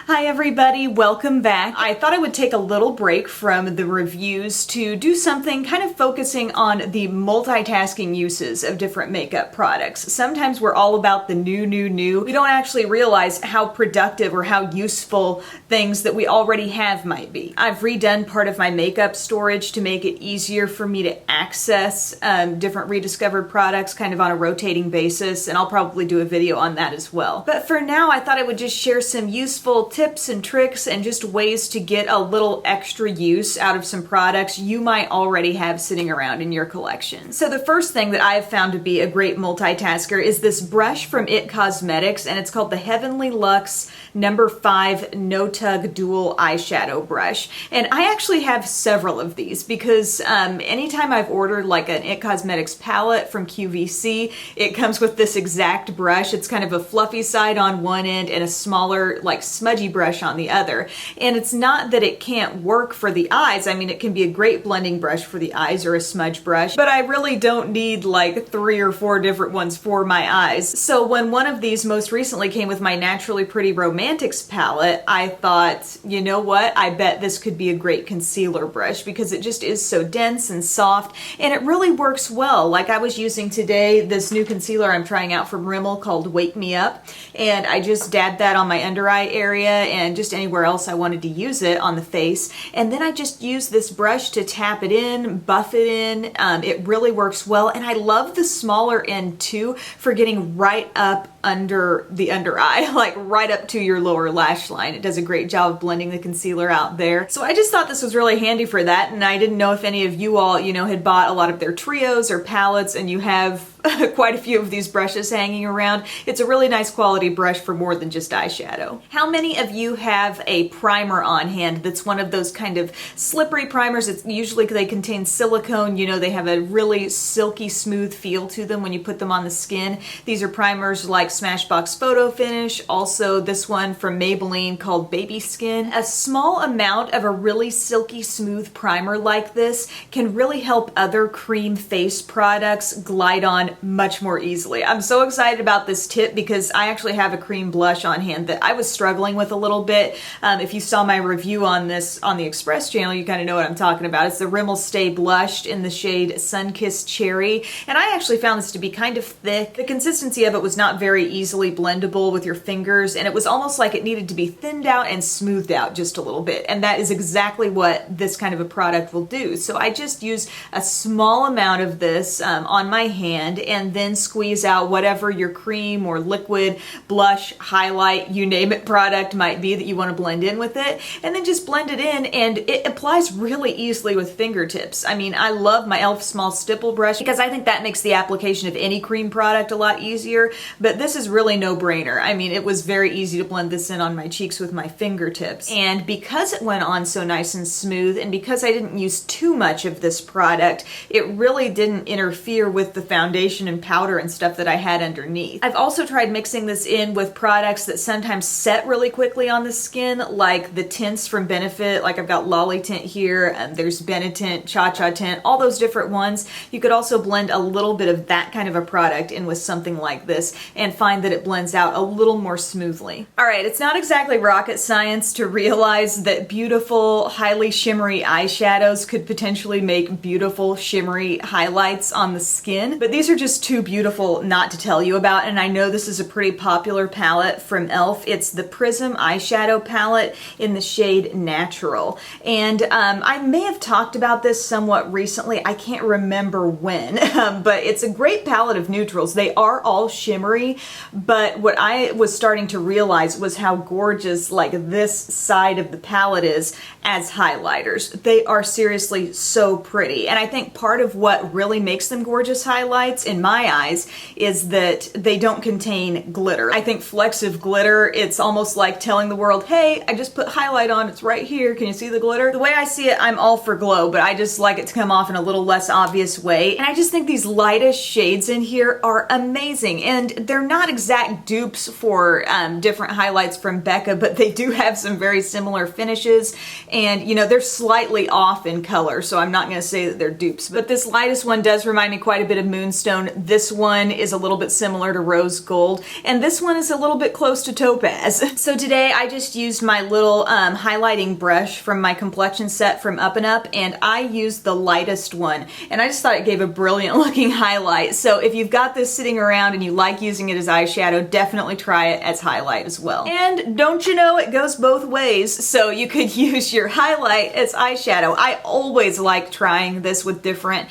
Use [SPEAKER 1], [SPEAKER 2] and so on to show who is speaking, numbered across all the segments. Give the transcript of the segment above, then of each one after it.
[SPEAKER 1] Hi everybody, welcome back. I thought I would take a little break from the reviews to do something kind of focusing on the multitasking uses of different makeup products. Sometimes we're all about the new. We don't actually realize how productive or how useful things that we already have might be. I've redone part of my makeup storage to make it easier for me to access different rediscovered products kind of on a rotating basis, and I'll probably do a video on that as well. But for now, I thought I would just share some useful tips and tricks and just ways to get a little extra use out of some products you might already have sitting around in your collection. So the first thing that I have found to be a great multitasker is this brush from IT Cosmetics, and it's called the Heavenly Luxe No. 5 No Tug Dual Eyeshadow Brush. And I actually have several of these because anytime I've ordered like an IT Cosmetics palette from QVC, it comes with this exact brush. It's kind of a fluffy side on one end and a smaller, like smudgy brush on the other. And it's not that it can't work for the eyes. I mean, it can be a great blending brush for the eyes or a smudge brush, but I really don't need like 3 or 4 different ones for my eyes. So when one of these most recently came with my Naturally Pretty Romantics palette, I thought, you know what? I bet this could be a great concealer brush because it just is so dense and soft, and it really works well. Like I was using today this new concealer I'm trying out from Rimmel called Wake Me Up, and I just dabbed that on my under eye area and just anywhere else I wanted to use it on the face, and then I just used this brush to tap it in, buff it in. It really works well, and I love the smaller end too for getting right up under the under eye, like right up to your lower lash line. It does a great job of blending the concealer out there. So I just thought this was really handy for that, and I didn't know if any of you all, had bought a lot of their trios or palettes and you have quite a few of these brushes hanging around. It's a really nice quality brush for more than just eyeshadow. How many of you have a primer on hand that's one of those kind of slippery primers? It's usually they contain silicone, they have a really silky smooth feel to them when you put them on the skin. These are primers like Smashbox Photo Finish, also this one from Maybelline called Baby Skin. A small amount of a really silky smooth primer like this can really help other cream face products glide on much more easily. I'm so excited about this tip because I actually have a cream blush on hand that I was struggling with a little bit. If you saw my review on this on the Express channel, you kind of know what I'm talking about. It's the Rimmel Stay Blushed in the shade Sunkissed Cherry, and I actually found this to be kind of thick. The consistency of it was not very easily blendable with your fingers, and it was almost like it needed to be thinned out and smoothed out just a little bit, and that is exactly what this kind of a product will do. So I just use a small amount of this on my hand and then squeeze out whatever your cream or liquid, blush, highlight, you name it product might be that you want to blend in with it, and then just blend it in, and it applies really easily with fingertips. I mean, I love my e.l.f. small stipple brush because I think that makes the application of any cream product a lot easier, but this is really no-brainer. I mean, it was very easy to blend this in on my cheeks with my fingertips, and because it went on so nice and smooth, and because I didn't use too much of this product, it really didn't interfere with the foundation and powder and stuff that I had underneath. I've also tried mixing this in with products that sometimes set really quickly on the skin, like the tints from Benefit. Like I've got Lolly Tint here, and there's Benetint, Cha-Cha Tint, all those different ones. You could also blend a little bit of that kind of a product in with something like this and find that it blends out a little more smoothly. All right, it's not exactly rocket science to realize that beautiful, highly shimmery eyeshadows could potentially make beautiful, shimmery highlights on the skin, but these are just too beautiful not to tell you about, and I know this is a pretty popular palette from e.l.f. It's the Prism eyeshadow palette in the shade Natural, and I may have talked about this somewhat recently. I can't remember when, but it's a great palette of neutrals. They are all shimmery, but what I was starting to realize was how gorgeous like this side of the palette is as highlighters. They are seriously so pretty, and I think part of what really makes them gorgeous highlights in my eyes is that they don't contain glitter. I think flexive glitter, it's almost like telling the world, hey, I just put highlight on, it's right here, can you see the glitter? The way I see it, I'm all for glow, but I just like it to come off in a little less obvious way, and I just think these lightest shades in here are amazing, and they're not exact dupes for different highlights from Becca, but they do have some very similar finishes, and they're slightly off in color, so I'm not going to say that they're dupes, but this lightest one does remind me quite a bit of Moonstone undertone. This one is a little bit similar to rose gold, and this one is a little bit close to topaz. So today I just used my little highlighting brush from my complexion set from Up and Up, and I used the lightest one, and I just thought it gave a brilliant looking highlight. So if you've got this sitting around and you like using it as eyeshadow, definitely try it as highlight as well. And don't you know, it goes both ways, so you could use your highlight as eyeshadow. I always like trying this with different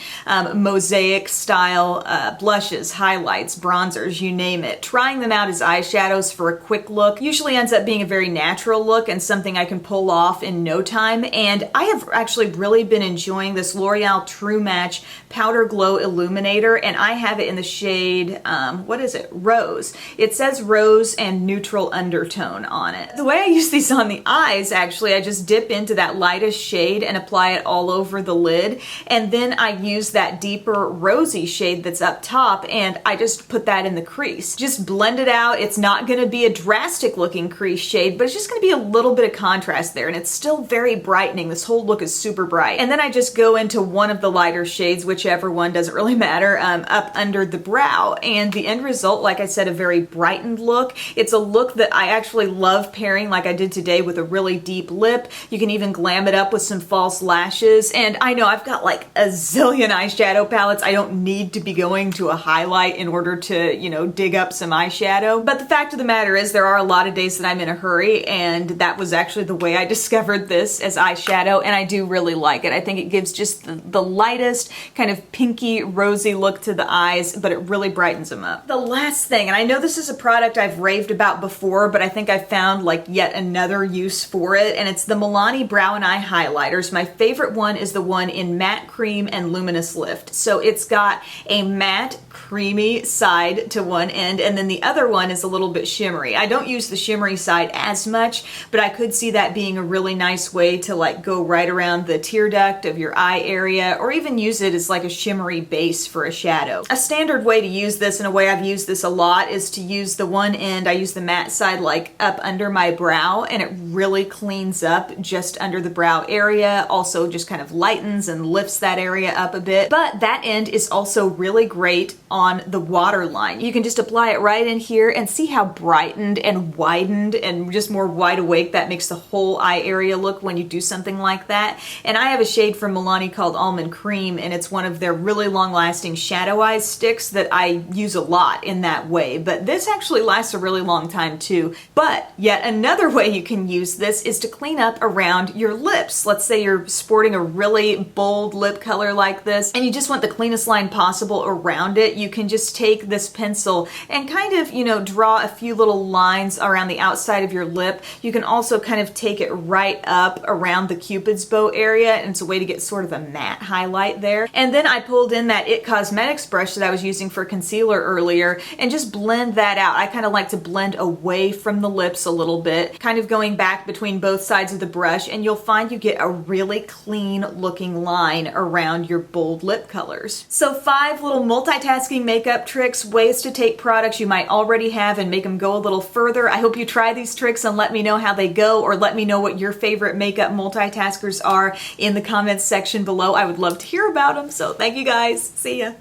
[SPEAKER 1] mosaic style blushes, highlights, bronzers, you name it. Trying them out as eyeshadows for a quick look usually ends up being a very natural look and something I can pull off in no time. And I have actually really been enjoying this L'Oreal True Match Powder Glow Illuminator, and I have it in the shade, what is it? Rose. It says rose and neutral undertone on it. The way I use these on the eyes, actually, I just dip into that lightest shade and apply it all over the lid, and then I use that deeper rosy shade that's up top, and I just put that in the crease. Just blend it out. It's not going to be a drastic looking crease shade, but it's just going to be a little bit of contrast there, and it's still very brightening. This whole look is super bright. And then I just go into one of the lighter shades, whichever one, doesn't really matter, up under the brow, and the end result, like I said, a very brightened look. It's a look that I actually love pairing, like I did today, with a really deep lip. You can even glam it up with some false lashes, and I know I've got like a zillion eyeshadow palettes. I don't need to be going to a highlight in order to, you know, dig up some eyeshadow. But the fact of the matter is there are a lot of days that I'm in a hurry, and that was actually the way I discovered this as eyeshadow, and I do really like it. I think it gives just the lightest kind of pinky rosy look to the eyes, but it really brightens them up. The last thing, and I know this is a product I've raved about before, but I think I found like yet another use for it, and it's the Milani Brow and Eye Highlighters. My favorite one is the one in Matte Cream and Luminous Lift. So it's got a matte creamy side to one end, and then the other one is a little bit shimmery. I don't use the shimmery side as much, but I could see that being a really nice way to like go right around the tear duct of your eye area, or even use it as like a shimmery base for a shadow. A standard way to use this, and a way I've used this a lot, is to use the one end, I use the matte side like up under my brow, and it really cleans up just under the brow area, also just kind of lightens and lifts that area up a bit. But that end is also really great on the waterline. You can just apply it right in here and see how brightened and widened and just more wide awake that makes the whole eye area look when you do something like that. And I have a shade from Milani called Almond Cream, and it's one of their really long-lasting shadow eye sticks that I use a lot in that way. But this actually lasts a really long time too. But yet another way you can use this is to clean up around your lips. Let's say you're sporting a really bold lip color like this, and you just want the cleanest line possible around it. You can just take this pencil and kind of, you know, draw a few little lines around the outside of your lip. You can also kind of take it right up around the Cupid's bow area, and it's a way to get sort of a matte highlight there. And then I pulled in that IT Cosmetics brush that I was using for concealer earlier and just blend that out. I kind of like to blend away from the lips a little bit, kind of going back between both sides of the brush, and you'll find you get a really clean looking line around your bold lip colors. So 5 little multitasking makeup tricks, ways to take products you might already have and make them go a little further. I hope you try these tricks and let me know how they go, or let me know what your favorite makeup multitaskers are in the comments section below. I would love to hear about them. So thank you guys. See ya.